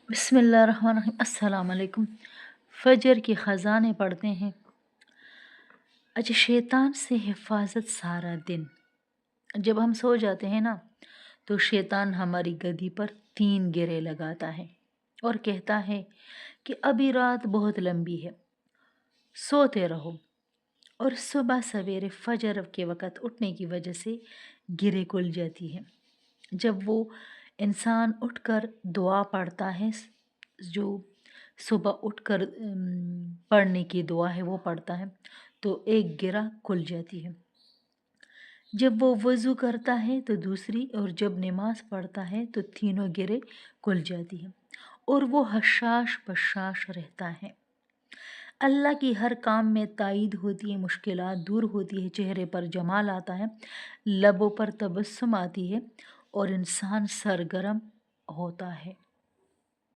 बिस्मिल्लाहिर्रहमानिर्रहीम। अस्सलाम वालेकुम। फजर की ख़ज़ानें पढ़ते हैं। अच्छा, शैतान से हिफाजत सारा दिन। जब हम सो जाते हैं ना, तो शैतान हमारी गदी पर 3 गेरे लगाता है और कहता है कि अभी रात बहुत लंबी है, सोते रहो। और सुबह सवेरे फजर के वक़्त उठने की वजह से गिरे खुल जाती है। जब वो इंसान उठकर दुआ पढ़ता है, जो सुबह उठकर पढ़ने की दुआ है वो पढ़ता है, तो एक गिरा खुल जाती है। जब वो वज़ू करता है तो दूसरी, और जब नमाज़ पढ़ता है तो तीनों गिरे खुल जाती हैं और वो हशाश बशाश रहता है। अल्लाह की हर काम में ताईद होती है, मुश्किलात दूर होती है, चेहरे पर जमाल आता है, लबों पर तबस्सुम आती है और इंसान सरगर्म होता है।